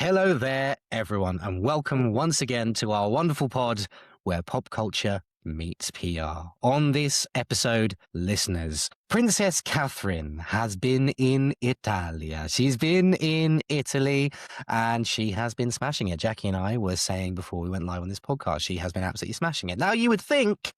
Hello there, everyone, and welcome once again to our wonderful pod where pop culture meets PR. On this episode, listeners, Princess Catherine has been in Italia. She's been in Italy and she has been smashing it. Jackie and I were saying before we went live on this podcast, she has been absolutely smashing it. Now, you would think,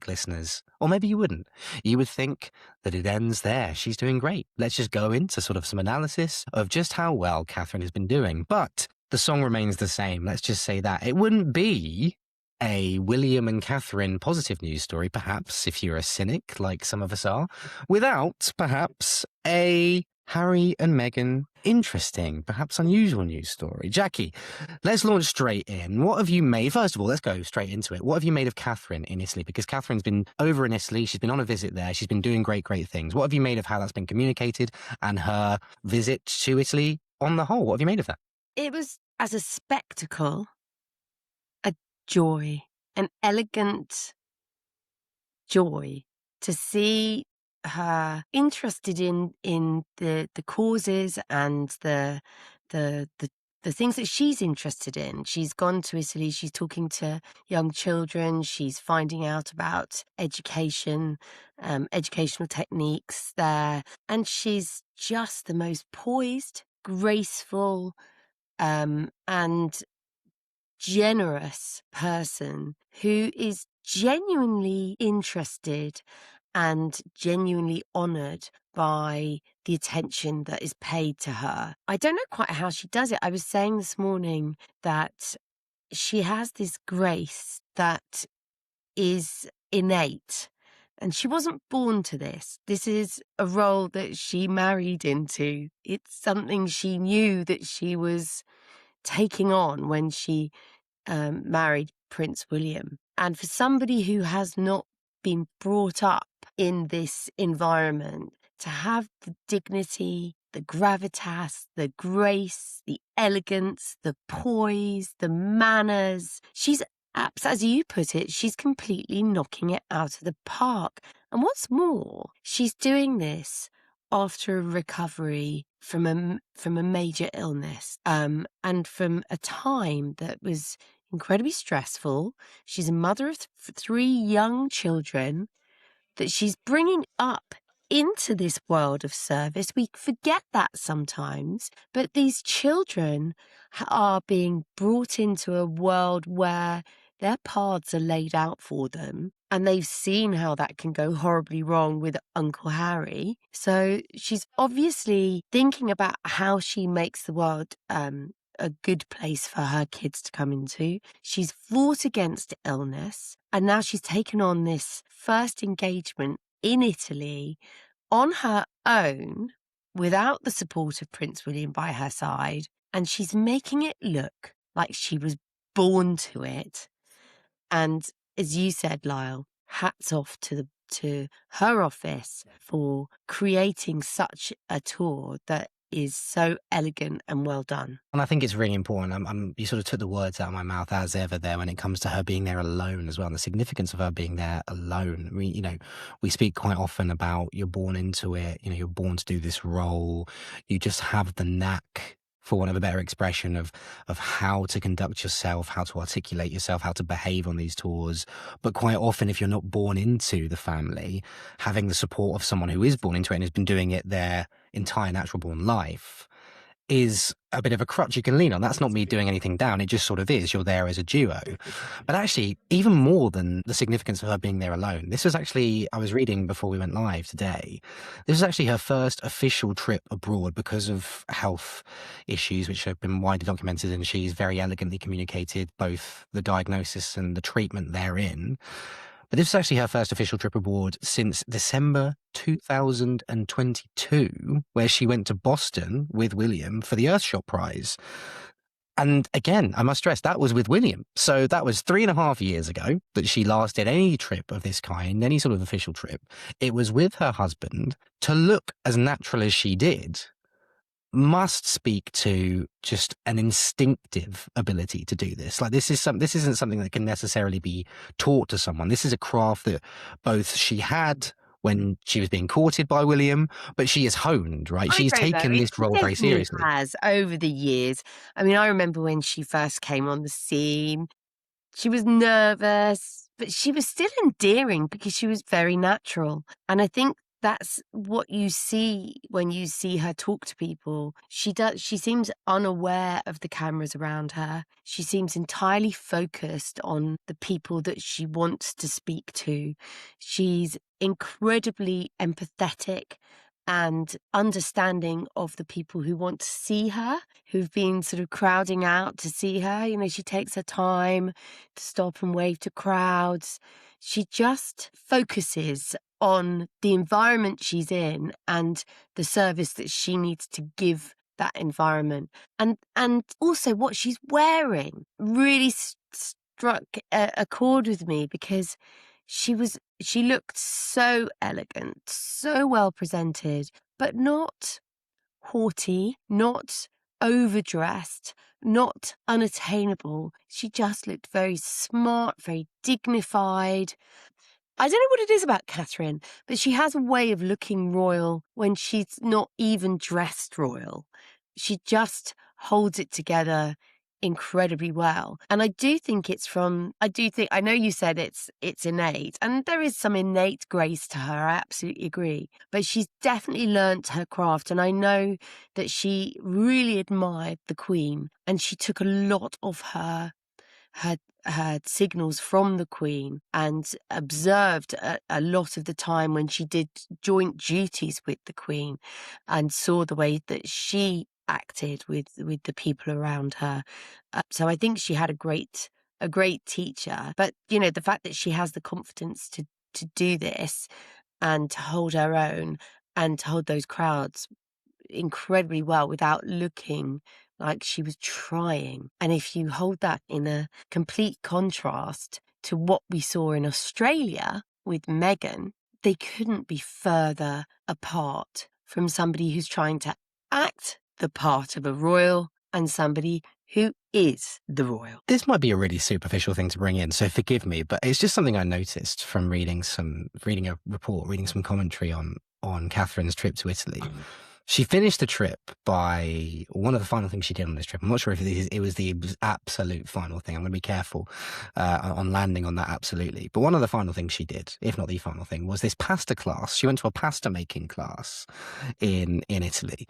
listeners, or maybe you wouldn't, you would think that it ends there. She's doing great. Let's just go into sort of some analysis of just how well Catherine has been doing. But the song remains the same. Let's just say that. It wouldn't be a William and Catherine positive news story, perhaps, if you're a cynic like some of us are, without perhaps a Harry and Meghan interesting, perhaps unusual news story. Jackie, let's launch straight in. What have you made? First of all, let's go straight into it. What have you made of Catherine in Italy? Because Catherine's been over in Italy. She's been on a visit there. She's been doing great things. What have you made of how that's been communicated and her visit to Italy on the whole? What have you made of that? It was, as a spectacle, a joy, an elegant joy to see her interested in the causes and the things that she's interested in. She's gone to Italy, she's talking to young children, she's finding out about education, educational techniques there, and she's just the most poised, graceful, and generous person who is genuinely interested and genuinely honoured by the attention that is paid to her. I don't know quite how she does it. I was saying this morning that she has this grace that is innate. And she wasn't born to this. This is a role that she married into. It's something she knew that she was taking on when she married Prince William. And for somebody who has not been brought up in this environment, to have the dignity, the gravitas, the grace, the elegance, the poise, the manners, she's, as you put it, she's completely knocking it out of the park. And what's more, she's doing this after a recovery from a major illness, and from a time that was incredibly stressful. She's a mother of three young children that she's bringing up into this world of service. We forget that sometimes, but these children are being brought into a world where their paths are laid out for them, and they've seen how that can go horribly wrong with Uncle Harry. So she's obviously thinking about how she makes the world a good place for her kids to come into. She's fought against illness, and now she's taken on this first engagement in Italy on her own, without the support of Prince William by her side, and she's making it look like she was born to it. And as you said, Lyle, hats off to her office for creating such a tour that is so elegant and well done. And I think it's really important. You sort of took the words out of my mouth as ever there when it comes to her being there alone as well, and the significance of her being there alone. We speak quite often about you're born into it, you're born to do this role. You just have the knack, for want of a better expression, of how to conduct yourself, how to articulate yourself, how to behave on these tours. But quite often, if you're not born into the family, having the support of someone who is born into it and has been doing it their entire natural born life is a bit of a crutch you can lean on. That's not me doing anything down. It just sort of is. You're there as a duo. But actually, even more than the significance of her being there alone, this was actually, I was reading before we went live today, this was actually her first official trip abroad because of health issues, which have been widely documented, and she's very elegantly communicated both the diagnosis and the treatment therein. But this is actually her first official trip abroad since December 2022, where she went to Boston with William for the Earthshot Prize. And again, I must stress, that was with William. So that was 3.5 years ago that she last did any trip of this kind, any sort of official trip. It was with her husband. To look as natural as she did must speak to just an instinctive ability to do this. Like this isn't something that can necessarily be taught to someone. This is a craft that both she had when she was being courted by William, but she is honed, right? I She's don't know. taken this She role very definitely seriously. has over the years. I mean, I remember when she first came on the scene, she was nervous, but she was still endearing because she was very natural. And I think that's what you see when you see her talk to people. She seems unaware of the cameras around her. She seems entirely focused on the people that she wants to speak to. She's incredibly empathetic and understanding of the people who want to see her, who've been sort of crowding out to see her. You know, she takes her time to stop and wave to crowds. She just focuses on the environment she's in and the service that she needs to give that environment. And also what she's wearing really struck a chord with me because she looked so elegant, so well presented, but not haughty, not overdressed, not unattainable. She just looked very smart, very dignified. I don't know what it is about Catherine, but she has a way of looking royal when she's not even dressed royal. She just holds it together incredibly well. And I know you said it's innate, and there is some innate grace to her, I absolutely agree. But she's definitely learnt her craft, and I know that she really admired the Queen, and she took a lot of her signals from the Queen and observed a lot of the time when she did joint duties with the Queen and saw the way that she acted with the people around her. So I think she had a great teacher. But, you know, the fact that she has the confidence to do this and to hold her own and to hold those crowds incredibly well without looking like she was trying. And if you hold that in a complete contrast to what we saw in Australia with Meghan, they couldn't be further apart from somebody who's trying to act the part of a royal and somebody who is the royal. This might be a really superficial thing to bring in, so forgive me, but it's just something I noticed from reading a report, reading some commentary on Catherine's trip to Italy. She finished the trip by one of the final things she did on this trip. I'm not sure if it was the absolute final thing. I'm going to be careful on landing on that absolutely. But one of the final things she did, if not the final thing, was this pasta class. She went to a pasta making class in Italy.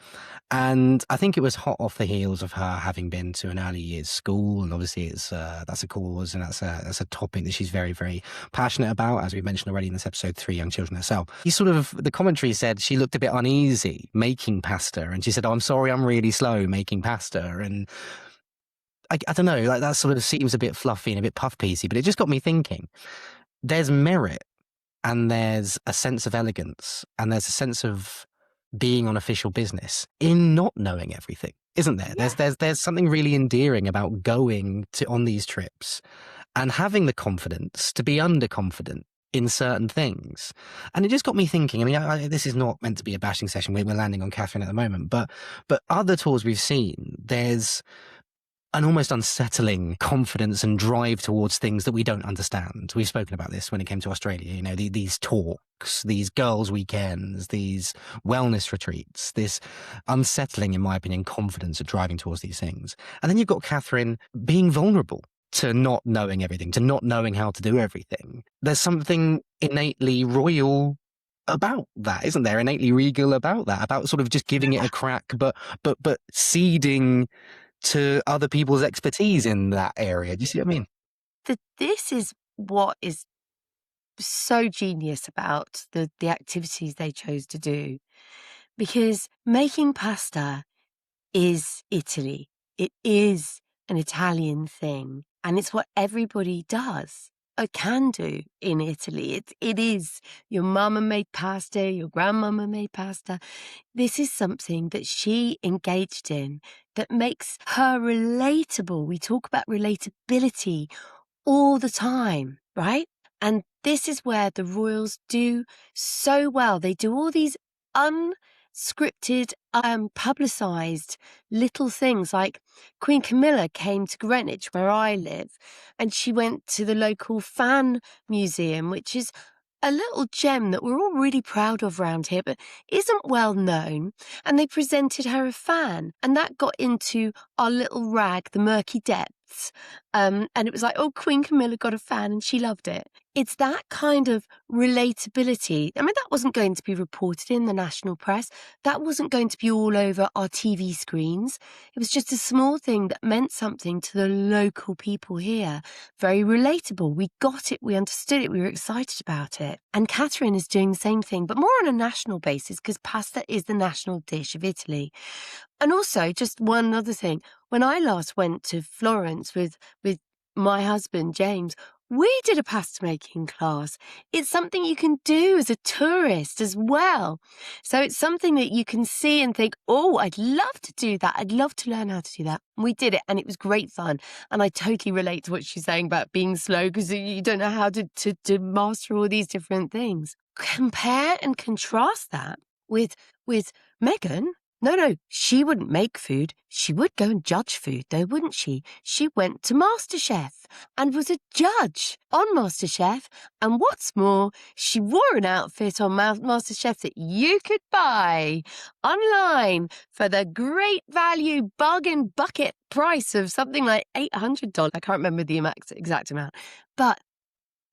And I think it was hot off the heels of her having been to an early years school. And obviously that's a cause and that's a topic that she's very, very passionate about. As we mentioned already in this episode, 3 young children herself. The commentary said she looked a bit uneasy making pasta, and she said, "Oh, I'm sorry, I'm really slow making pasta." And I don't know, like that sort of seems a bit fluffy and a bit puff piecey, but it just got me thinking. There's merit, and there's a sense of elegance, and there's a sense of being on official business in not knowing everything, isn't there? Yeah. There's something really endearing about going on these trips and having the confidence to be underconfident in certain things. And it just got me thinking, I mean, this is not meant to be a bashing session. We're landing on Catherine at the moment, but other tours we've seen, there's an almost unsettling confidence and drive towards things that we don't understand. We've spoken about this when it came to Australia, you know, these talks, these girls' weekends, these wellness retreats, this unsettling, in my opinion, confidence of driving towards these things. And then you've got Catherine being vulnerable to not knowing everything, to not knowing how to do everything. There's something innately royal about that, isn't there? Innately regal about that, about sort of just giving it a crack, but ceding to other people's expertise in that area. Do you see what I mean? This is what is so genius about the activities they chose to do, because making pasta is Italy. It is an Italian thing, and it's what everybody does or can do in Italy. It is your mama made pasta, your grandmama made pasta. This is something that she engaged in that makes her relatable. We talk about relatability all the time, right? And this is where the royals do so well. They do all these unscripted, publicised little things, like Queen Camilla came to Greenwich, where I live, and she went to the local fan museum, which is a little gem that we're all really proud of around here, but isn't well known. And they presented her a fan, and that got into our little rag, the murky depths. And it was like, oh, Queen Camilla got a fan and she loved it. It's that kind of relatability. I mean, that wasn't going to be reported in the national press. That wasn't going to be all over our TV screens. It was just a small thing that meant something to the local people here. Very relatable. We got it. We understood it. We were excited about it. And Catherine is doing the same thing, but more on a national basis because pasta is the national dish of Italy. And also, just one other thing. When I last went to Florence with my husband, James, we did a pasta making class. It's something you can do as a tourist as well. So it's something that you can see and think, oh, I'd love to do that. I'd love to learn how to do that. And we did it and it was great fun. And I totally relate to what she's saying about being slow because you don't know how to master all these different things. Compare and contrast that with Meghan. No, she wouldn't make food. She would go and judge food, though, wouldn't she? She went to MasterChef and was a judge on MasterChef. And what's more, she wore an outfit on MasterChef that you could buy online for the great value bargain bucket price of something like $800. I can't remember the exact amount. But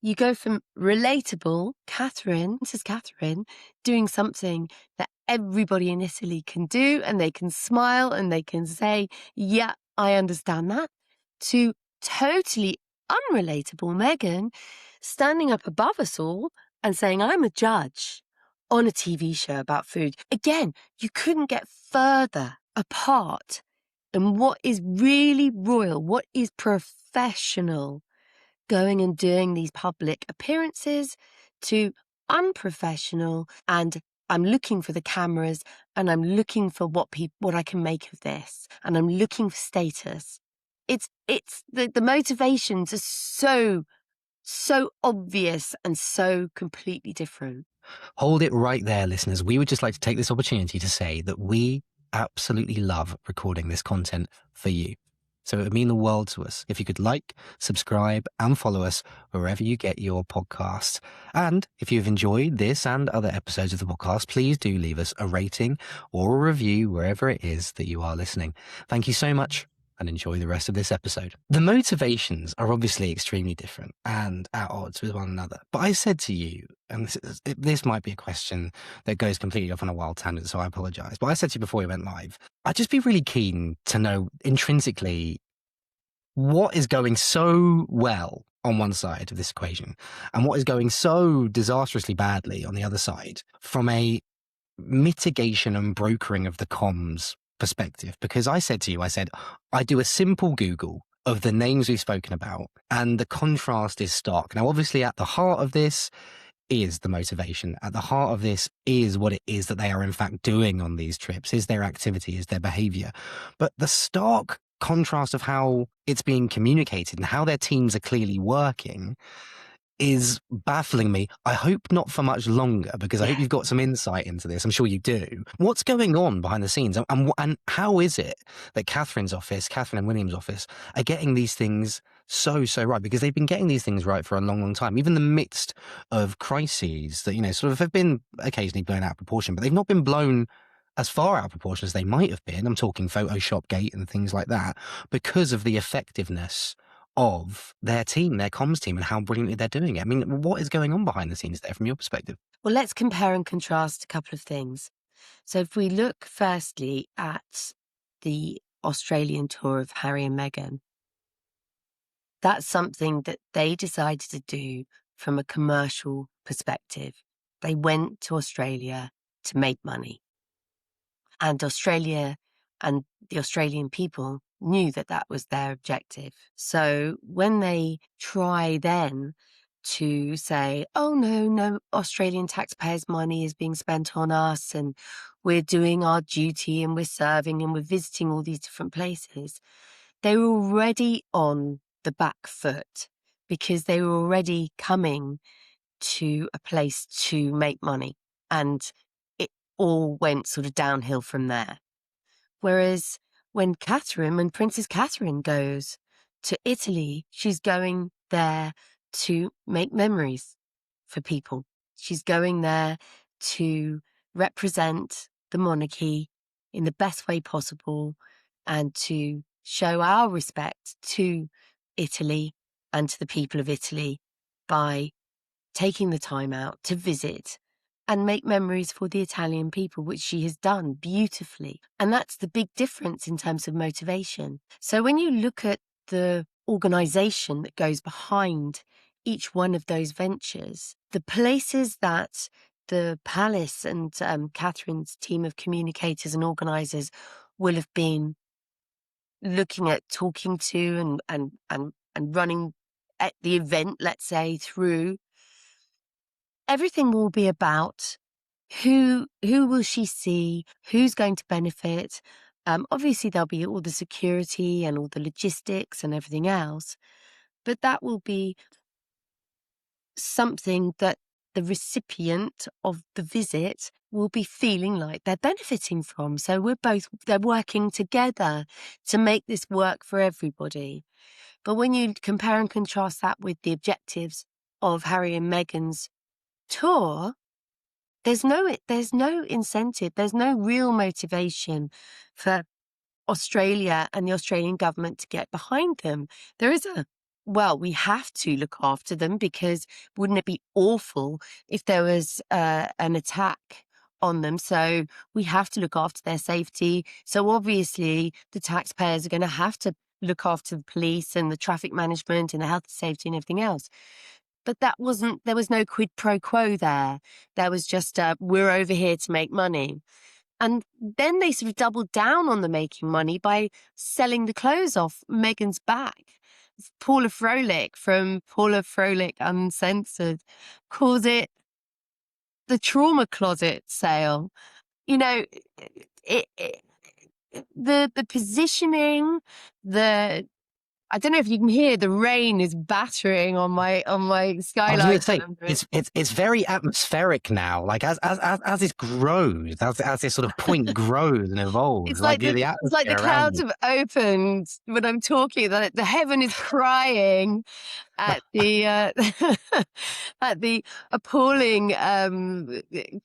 you go from relatable, Princess Catherine, doing something that everybody in Italy can do and they can smile and they can say, yeah, I understand that, to totally unrelatable Meghan standing up above us all and saying, I'm a judge on a TV show about food. Again, you couldn't get further apart in what is really royal, what is professional, going and doing these public appearances, to unprofessional, and I'm looking for the cameras and I'm looking for what I can make of this, and I'm looking for status. It's the motivations are so obvious and so completely different. Hold it right there, listeners. We would just like to take this opportunity to say that we absolutely love recording this content for you. So it would mean the world to us if you could like, subscribe, and follow us wherever you get your podcasts. And if you've enjoyed this and other episodes of the podcast, please do leave us a rating or a review wherever it is that you are listening. Thank you so much, and enjoy the rest of this episode. The motivations are obviously extremely different and at odds with one another. But I said to you, and this might be a question that goes completely off on a wild tangent, so I apologize. But I said to you before we went live, I'd just be really keen to know intrinsically what is going so well on one side of this equation and what is going so disastrously badly on the other side from a mitigation and brokering of the comms perspective. Because I said to you, I do a simple Google of the names we've spoken about and the contrast is stark. Now, obviously at the heart of this is the motivation. At the heart of this is what it is that they are in fact doing on these trips, is their activity, is their behavior. But the stark contrast of how it's being communicated and how their teams are clearly working is baffling me. I hope not for much longer, because I hope you've got some insight into this. I'm sure you do. What's going on behind the scenes? And how is it that Catherine and William's office are getting these things so right? Because they've been getting these things right for a long time, even in the midst of crises that, sort of have been occasionally blown out of proportion, but they've not been blown as far out of proportion as they might have been. I'm talking Photoshop Gate and things like that, because of the effectiveness of their team, their comms team, and how brilliantly they're doing it. I mean, what is going on behind the scenes there from your perspective? Well, let's compare and contrast a couple of things. So if we look firstly at the Australian tour of Harry and Meghan, that's something that they decided to do from a commercial perspective. They went to Australia to make money. And Australia and the Australian people knew that that was their objective. So when they try then to say, oh, no, Australian taxpayers' money is being spent on us and we're doing our duty and we're serving and we're visiting all these different places, they were already on the back foot because they were already coming to a place to make money, and it all went sort of downhill from there. Whereas when Princess Catherine goes to Italy, she's going there to make memories for people. She's going there to represent the monarchy in the best way possible and to show our respect to Italy and to the people of Italy by taking the time out to visit and make memories for the Italian people, which she has done beautifully. And that's the big difference in terms of motivation. So when you look at the organization that goes behind each one of those ventures, the places that the palace and Catherine's team of communicators and organizers will have been looking at, talking to and running at the event, let's say, through, everything will be about who will she see, who's going to benefit. Obviously, there'll be all the security and all the logistics and everything else, but that will be something that the recipient of the visit will be feeling like they're benefiting from. So they're working together to make this work for everybody. But when you compare and contrast that with the objectives of Harry and Meghan's tour, there's no incentive, there's no real motivation for Australia and the Australian government to get behind them. There is we have to look after them, because wouldn't it be awful if there was an attack on them? So we have to look after their safety. So obviously the taxpayers are going to have to look after the police and the traffic management and the health and safety and everything else. But there was no quid pro quo there. There was just, we're over here to make money. And then they sort of doubled down on the making money by selling the clothes off Meghan's back. Paula Froelich from Paula Froelich Uncensored calls it the trauma closet sale. You know, the positioning, I don't know if you can hear the rain is battering on my skylight. I was going to say it's very atmospheric now. Like as this grows, as this sort of point grows and evolves, it's like the clouds have opened when I'm talking. That the heaven is crying at the at the appalling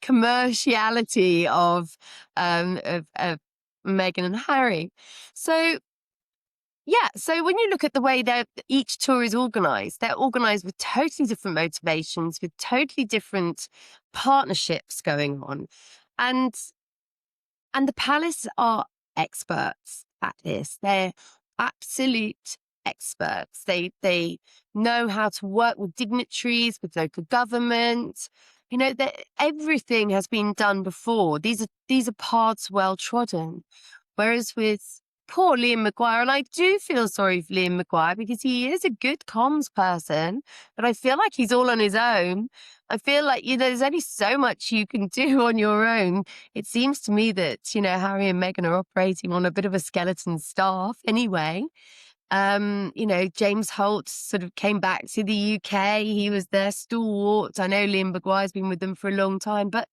commerciality of Meghan and Harry. So. Yeah, so when you look at the way that each tour is organised, they're organised with totally different motivations, with totally different partnerships going on. And the palace are experts at this. They're absolute experts. They know how to work with dignitaries, with local government. You know, everything has been done before. These are paths well trodden. Whereas with poor Liam Maguire, and I do feel sorry for Liam Maguire because he is a good comms person, but I feel like he's all on his own. I feel like, there's only so much you can do on your own. It seems to me that, Harry and Meghan are operating on a bit of a skeleton staff anyway. James Holt sort of came back to the UK. He was their stalwart. I know Liam Maguire's been with them for a long time, but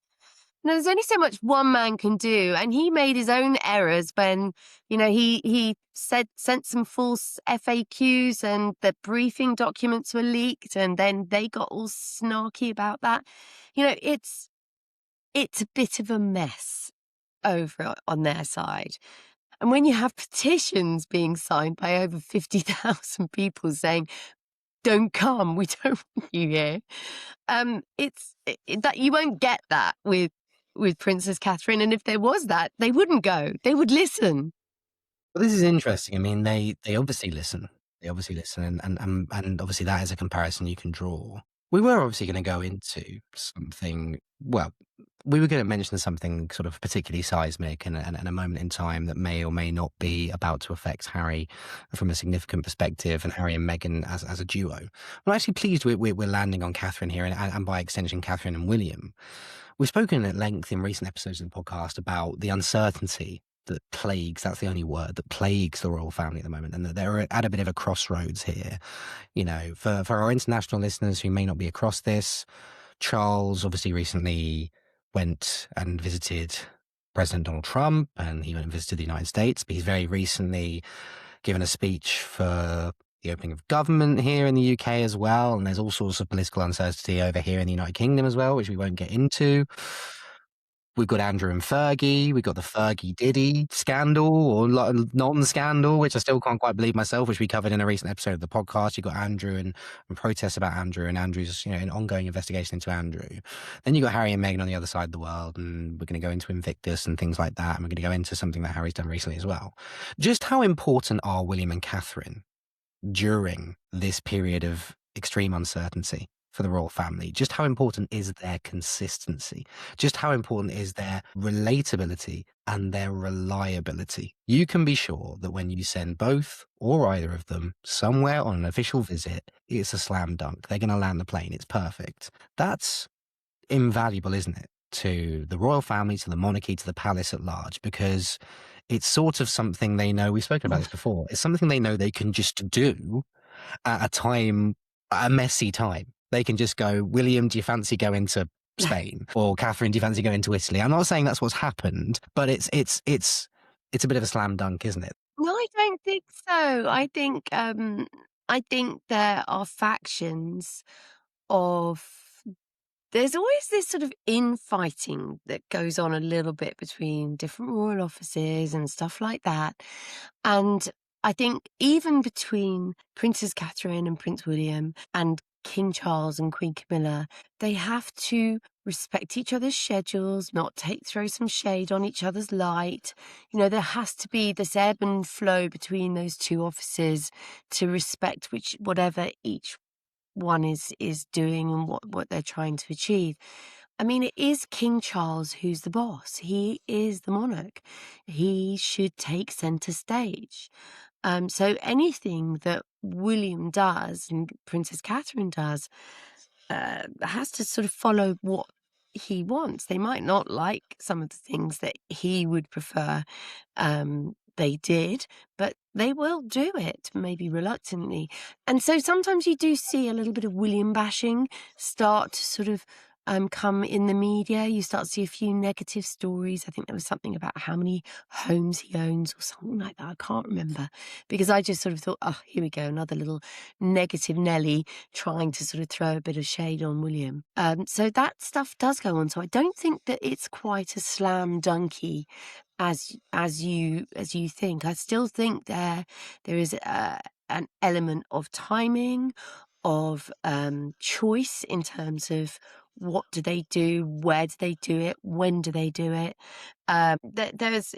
there's only so much one man can do, and he made his own errors when, he sent some false FAQs and the briefing documents were leaked, and then they got all snarky about that. It's a bit of a mess over on their side. And when you have petitions being signed by over 50,000 people saying, "Don't come, we don't want you here," that you won't get that with Princess Catherine. And if there was that, they wouldn't go. They would listen. Well, this is interesting. I mean, they obviously listen. They obviously listen, and obviously that is a comparison you can draw. We were obviously going to go into something. Well, we were going to mention something sort of particularly seismic and a moment in time that may or may not be about to affect Harry from a significant perspective, and Harry and Meghan as a duo. I'm actually pleased we're landing on Catherine here, and by extension, Catherine and William. We've spoken at length in recent episodes of the podcast about the uncertainty that plagues, that's the only word, that plagues the royal family at the moment, and that they're at a bit of a crossroads here. For our international listeners who may not be across this, Charles obviously recently went and visited President Donald Trump, and he went and visited the United States, but he's very recently given a speech for the opening of government here in the UK as well, and there's all sorts of political uncertainty over here in the United Kingdom as well, which we won't get into. We've got Andrew and Fergie. We've got the Fergie Diddy scandal or non-scandal, which I still can't quite believe myself, which we covered in a recent episode of the podcast. You've got Andrew and protests about Andrew and Andrew's, an ongoing investigation into Andrew. Then you've got Harry and Meghan on the other side of the world, and we're going to go into Invictus and things like that. And we're going to go into something that Harry's done recently as well. Just how important are William and Catherine during this period of extreme uncertainty for the royal family? Just how important is their consistency? Just how important is their relatability and their reliability? You can be sure that when you send both or either of them somewhere on an official visit, it's a slam dunk. They're going to land the plane. It's perfect. That's invaluable, isn't it? To the royal family, to the monarchy, to the palace at large, because it's sort of something they know. We've spoken about this before. It's something they know they can just do at a messy time. They can just go, William, do you fancy going to Spain? Or Catherine, do you fancy going to Italy? I'm not saying that's what's happened, but it's a bit of a slam dunk, isn't it? No, I don't think so. I think there are factions of there's always this sort of infighting that goes on a little bit between different royal offices and stuff like that. And I think even between Princess Catherine and Prince William and King Charles and Queen Camilla, they have to respect each other's schedules, not throw some shade on each other's light. There has to be this ebb and flow between those two offices to respect whatever each one is doing and what they're trying to achieve. I mean, it is King Charles who's the boss. He is the monarch. He should take centre stage. So anything that William does and Princess Catherine does has to sort of follow what he wants. They might not like some of the things that he would prefer they did, but they will do it, maybe reluctantly. And so sometimes you do see a little bit of William bashing start to sort of come in the media. You start to see a few negative stories. I think there was something about how many homes he owns or something like that. I can't remember, because I just sort of thought, oh, here we go, another little negative Nelly trying to sort of throw a bit of shade on William. So that stuff does go on. So I don't think that it's quite a slam dunky as you think. I still think there is an element of timing, of choice in terms of what do they do, where do they do it, when do they do it. There's,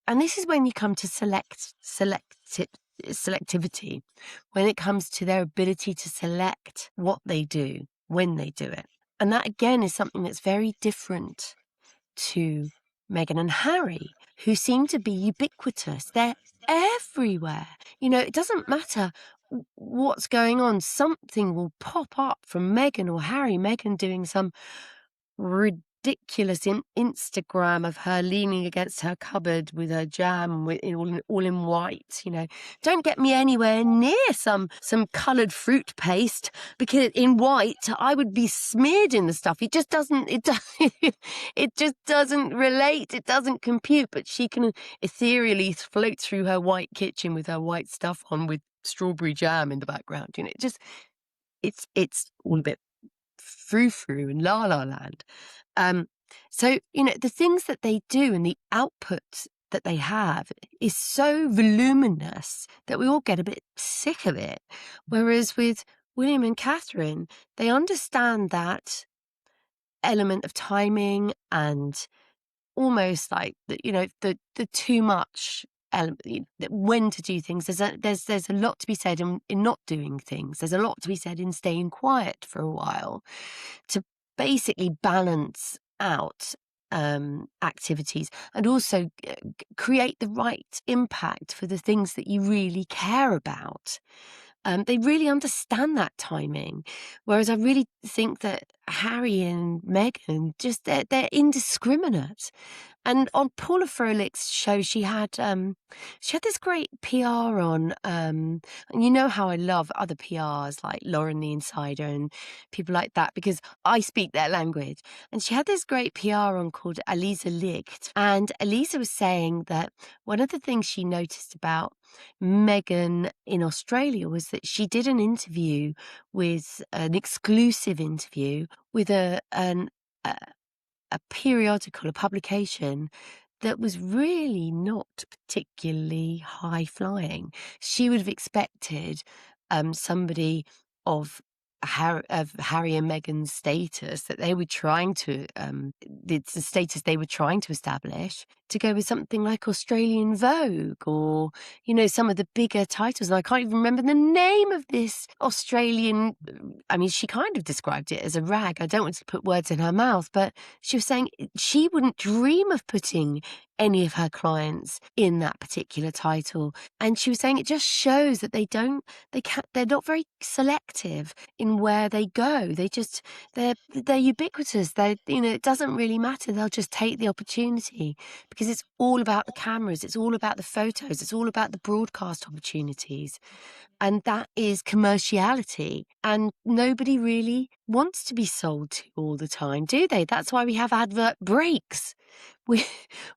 and this is when you come to selectivity, when it comes to their ability to select what they do, when they do it. And that again is something that's very different to Meghan and Harry, who seem to be ubiquitous. They're everywhere. It doesn't matter what's going on. Something will pop up from Meghan or Harry. Meghan doing some ridiculous Instagram of her leaning against her cupboard with her jam all in white. Don't get me anywhere near some coloured fruit paste, because in white I would be smeared in the stuff. It just doesn't it just doesn't relate. It doesn't compute. But she can ethereally float through her white kitchen with her white stuff on with strawberry jam in the background. It's all a bit frou-frou and la-la land. So, the things that they do and the output that they have is so voluminous that we all get a bit sick of it. Whereas with William and Catherine, they understand that element of timing and almost like the too much element, when to do things. There's a lot to be said in not doing things. There's a lot to be said in staying quiet for a while to basically balance out activities and also create the right impact for the things that you really care about. They really understand that timing, whereas I really think that Harry and Meghan they're indiscriminate. And on Paula Froelic's show, she had this great PR on, and you know how I love other PRs like Lauren the Insider and people like that because I speak their language. And she had this great PR on called Elisa Licht, and Elisa was saying that one of the things she noticed about Meghan in Australia was that she did an interview with an exclusive interview with a periodical, a publication that was really not particularly high flying. She would have expected somebody of Harry and Meghan's status that they were trying to, the status they were trying to establish, to go with something like Australian Vogue or, some of the bigger titles. And I can't even remember the name of this Australian. I mean, she kind of described it as a rag. I don't want to put words in her mouth, but she was saying she wouldn't dream of putting any of her clients in that particular title. And she was saying it just shows that they're not very selective in where they go. They're ubiquitous. It doesn't really matter. They'll just take the opportunity because it's all about the cameras. It's all about the photos. It's all about the broadcast opportunities. And that is commerciality. And nobody really wants to be sold to all the time, do they? That's why we have advert breaks. We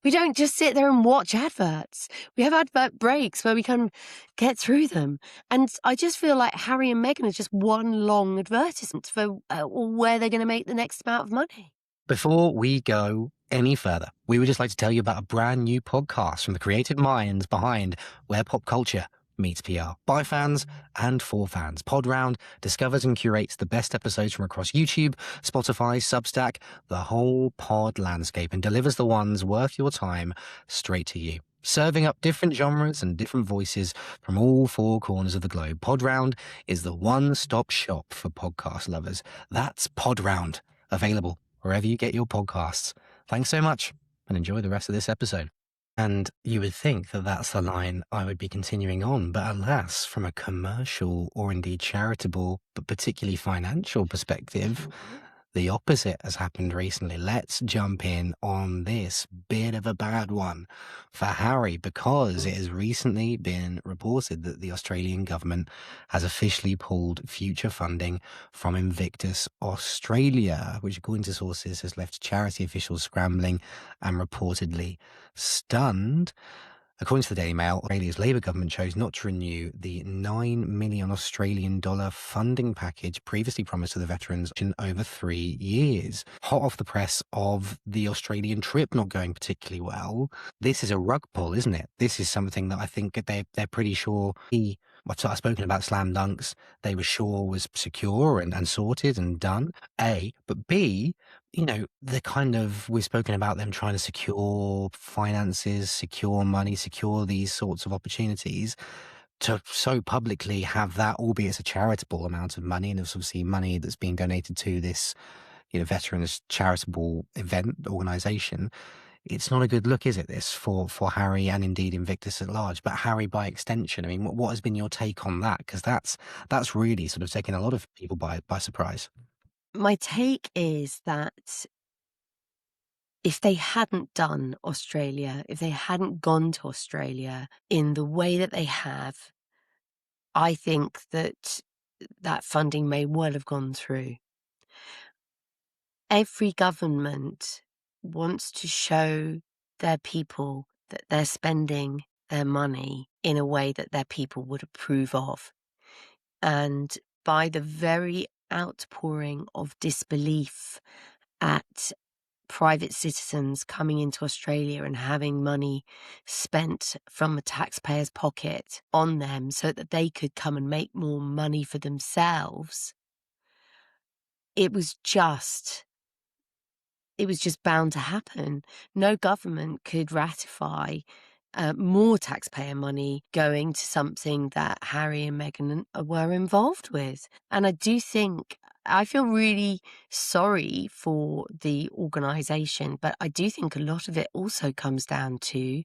don't just sit there and watch adverts. We have advert breaks where we can get through them. And I just feel like Harry and Meghan are just one long advertisement for where they're going to make the next amount of money. Before we go any further, we would just like to tell you about a brand new podcast from the creative minds behind Where Pop Culture Meets PR. By fans and for fans. Pod Round discovers and curates the best episodes from across YouTube, Spotify, Substack, the whole pod landscape, and delivers the ones worth your time straight to you. Serving up different genres and different voices from all four corners of the globe, Pod Round is the one-stop shop for podcast lovers. That's Pod Round, available wherever you get your podcasts. Thanks so much, and enjoy the rest of this episode. And you would think that that's the line I would be continuing on, but alas, from a commercial or indeed charitable, but particularly financial perspective, the opposite has happened recently. Let's jump in on this bit of a bad one for Harry, because it has recently been reported that the Australian government has officially pulled future funding from Invictus Australia, which according to sources has left charity officials scrambling and reportedly stunned. According to the Daily Mail, Australia's Labour government chose not to renew the $9 million Australian dollar funding package previously promised to the veterans in over 3 years. Hot off the press of the Australian trip not going particularly well, this is a rug pull, isn't it? This is something that I think they're pretty sure I've spoken about slam dunks, they were sure was secure and sorted and done, A. But B, we've spoken about them trying to secure finances, secure money, secure these sorts of opportunities. To so publicly have that, albeit a charitable amount of money, and obviously money that's being donated to this, veterans charitable event organisation, it's not a good look, is it, this, for Harry and indeed Invictus at large, but Harry by extension? I mean, what has been your take on that? Because that's really sort of taken a lot of people by surprise. My take is that if they hadn't done Australia, if they hadn't gone to Australia in the way that they have, I think that funding may well have gone through. Every government wants to show their people that they're spending their money in a way that their people would approve of. And by the very outpouring of disbelief at private citizens coming into Australia and having money spent from the taxpayer's pocket on them so that they could come and make more money for themselves, it was just bound to happen. No government could ratify more taxpayer money going to something that Harry and Meghan were involved with. And I feel really sorry for the organisation, but I do think a lot of it also comes down to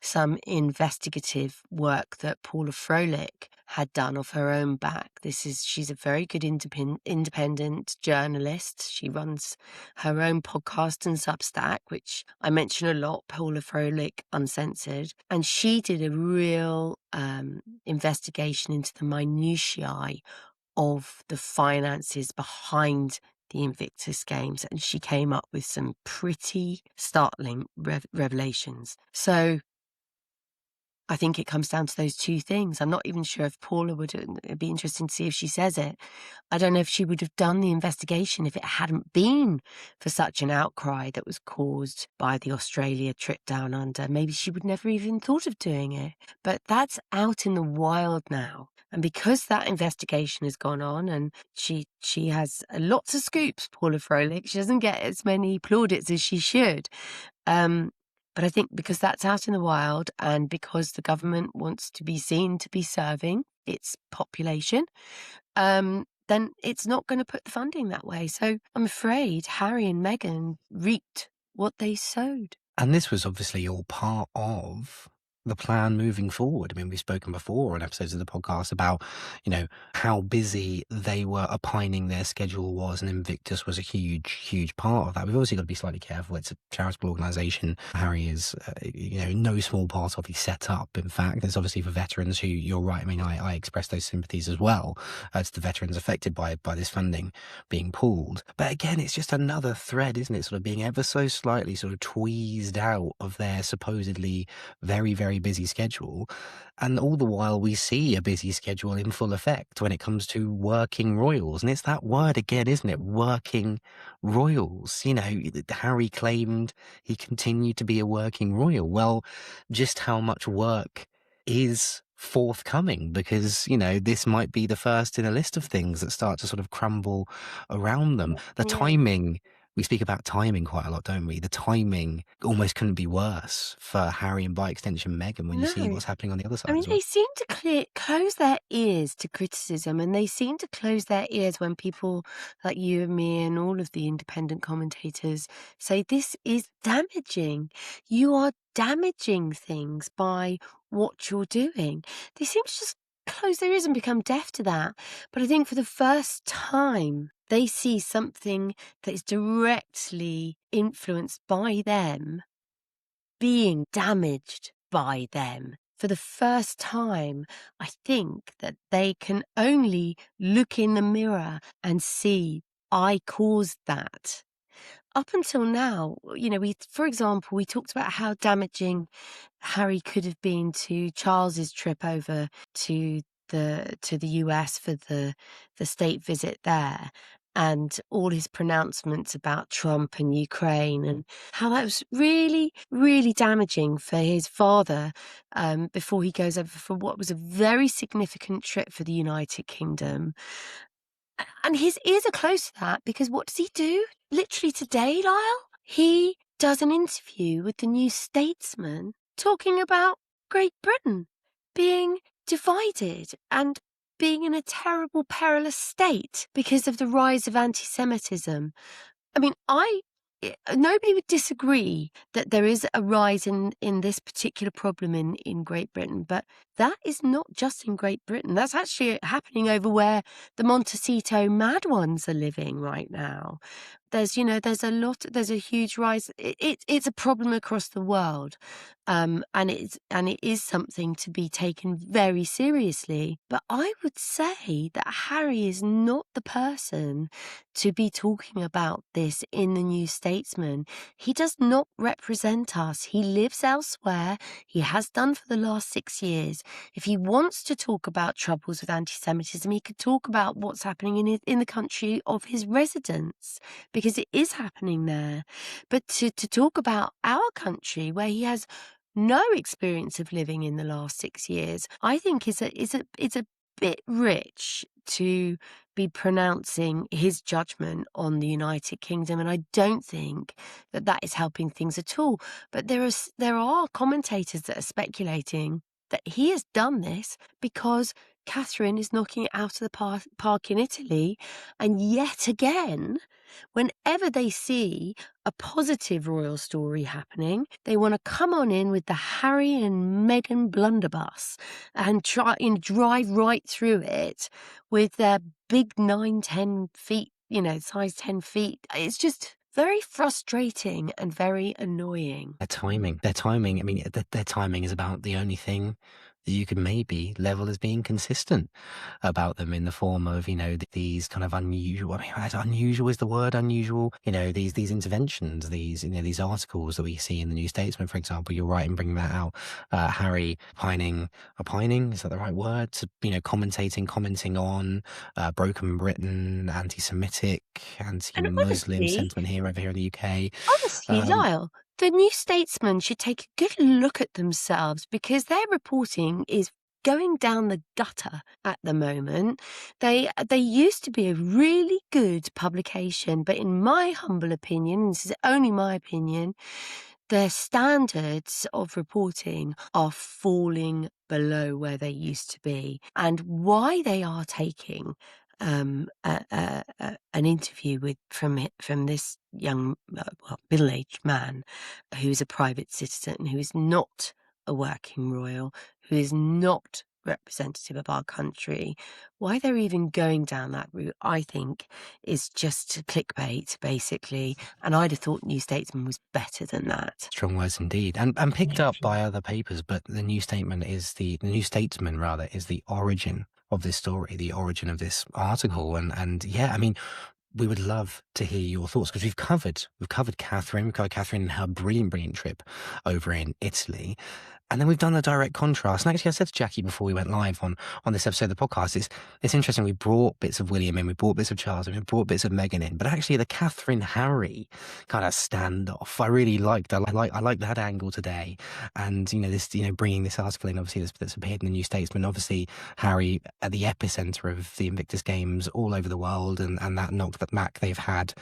some investigative work that Paula Froelich had done off her own back. She's a very good independent journalist. She runs her own podcast and Substack, which I mention a lot, Paula Froelich Uncensored. And she did a real investigation into the minutiae of the finances behind the Invictus Games, and she came up with some pretty startling revelations. So I think it comes down to those two things. I'm not even sure if Paula would. It'd be interesting to see if she says it. I don't know if she would have done the investigation if it hadn't been for such an outcry that was caused by the Australia trip down under. Maybe she would never even thought of doing it. But that's out in the wild now. And because that investigation has gone on, and she has lots of scoops, Paula Froelich, she doesn't get as many plaudits as she should. But I think because that's out in the wild, and because the government wants to be seen to be serving its population, then it's not going to put the funding that way. So I'm afraid Harry and Meghan reaped what they sowed. And this was obviously all part of the plan moving forward. I mean, we've spoken before on episodes of the podcast about, how busy they were opining their schedule was, and Invictus was a huge part of that. We've obviously got to be slightly careful. It's a charitable organisation. Harry is, no small part of. He's set up. In fact, it's obviously for veterans who, you're right. I mean, I express those sympathies as well to the veterans affected by this funding being pulled. But again, it's just another thread, isn't it? Sort of being ever so slightly sort of tweezed out of their supposedly very, very busy schedule. And all the while we see a busy schedule in full effect when it comes to working royals. And it's that word again, isn't it? Working royals. Harry claimed he continued to be a working royal. Well, just how much work is forthcoming, because this might be the first in a list of things that start to sort of crumble around them. The timing, we speak about timing quite a lot, don't we? The timing almost couldn't be worse for Harry and by extension Meghan when you see what's happening on the other side. I mean, as well. they seem to close their ears to criticism, and they seem to close their ears when people like you and me and all of the independent commentators say this is damaging. You are damaging things by what you're doing. They seem to just close their ears and become deaf to that. But I think for the first time, they see something that is directly influenced by them being damaged by them. For the first time, I think that they can only look in the mirror and see, I caused that. Up until now, for example, we talked about how damaging Harry could have been to Charles's trip over to the US for the state visit there, and all his pronouncements about Trump and Ukraine, and how that was really, really damaging for his father before he goes over for what was a very significant trip for the United Kingdom. And his ears are close to that, because what does he do? Literally today, Lyle, he does an interview with the new Statesman talking about Great Britain being divided and being in a terrible, perilous state because of the rise of anti-Semitism. I mean, nobody would disagree that there is a rise in this particular problem in Great Britain, but that is not just in Great Britain. That's actually happening over where the Montecito mad ones are living right now. There's a huge rise. It's a problem across the world, and it is something to be taken very seriously. But I would say that Harry is not the person to be talking about this in the New Statesman. He does not represent us. He lives elsewhere. He has done for the last 6 years. If he wants to talk about troubles with anti-Semitism, he could talk about what's happening in the country of his residence, because it is happening there. But to talk about our country, where he has no experience of living in the last 6 years, I think is a bit rich to be pronouncing his judgment on the United Kingdom, and I don't think that is helping things at all. But there are commentators that are speculating that he has done this because Catherine is knocking it out of the park in Italy. And yet again, whenever they see a positive royal story happening, they want to come on in with the Harry and Meghan blunderbuss and try and drive right through it with their big 9, 10 feet, size 10 feet. It's just very frustrating and very annoying. Their timing, I mean, their timing is about the only thing that you could maybe level as being consistent about them, in the form of, these kind of unusual, unusual is the word, unusual, these interventions, these articles that we see in the New Statesman, for example. You're right in bringing that out. Harry opining, is that the right word? Commenting on broken Britain, anti-Semitic, And anti-Muslim sentiment over here in the UK. honestly, Lyle, the New Statesman should take a good look at themselves, because their reporting is going down the gutter at the moment. They used to be a really good publication, but in my humble opinion, and this is only my opinion, their standards of reporting are falling below where they used to be. And why they are taking an interview from this young, middle-aged man who's a private citizen, who is not a working royal, who is not representative of our country, why they're even going down that route, I think, is just clickbait, basically. And I'd have thought New Statesman was better than that. Strong words indeed, and picked up by other papers. But the New Statesman is the origin of this story, the origin of this article, and yeah, I mean, we would love to hear your thoughts, because we've covered Catherine, and her brilliant trip over in Italy. And then we've done a direct contrast. And actually, I said to Jackie before we went live on this episode of the podcast, it's interesting. We brought bits of William in, we brought bits of Charles in, we brought bits of Meghan in, but actually the Catherine Harry kind of standoff, I really liked. I like that angle today. And bringing this article in, obviously that's appeared in the New Statesman. Obviously, Harry at the epicenter of the Invictus Games all over the world, and that knockback they've had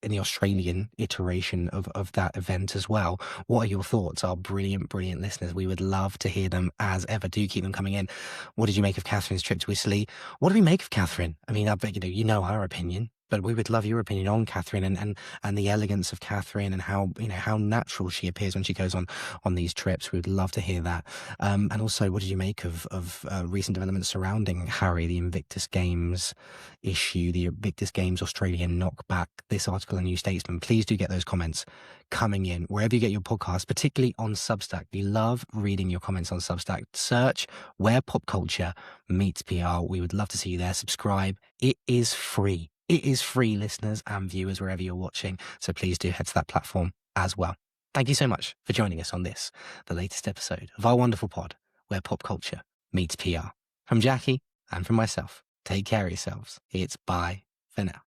in the Australian iteration of that event as well. What are your thoughts, our brilliant listeners? We would love to hear them as ever. Do keep them coming in. What did you make of Catherine's trip to Italy? What do we make of Catherine? I mean, I bet our opinion, but we would love your opinion on Catherine and the elegance of Catherine, and how natural she appears when she goes on these trips. We would love to hear that. And also, what did you make of recent developments surrounding Harry, the Invictus Games issue, the Invictus Games Australian knockback, this article in New Statesman? Please do get those comments coming in wherever you get your podcast, particularly on Substack. We love reading your comments on Substack. Search Where Pop Culture Meets PR. We would love to see you there. Subscribe. It is free. It is free, listeners and viewers, wherever you're watching. So please do head to that platform as well. Thank you so much for joining us on this, the latest episode of our wonderful pod, Where Pop Culture Meets PR. From Jackie and from myself, take care of yourselves. It's bye for now.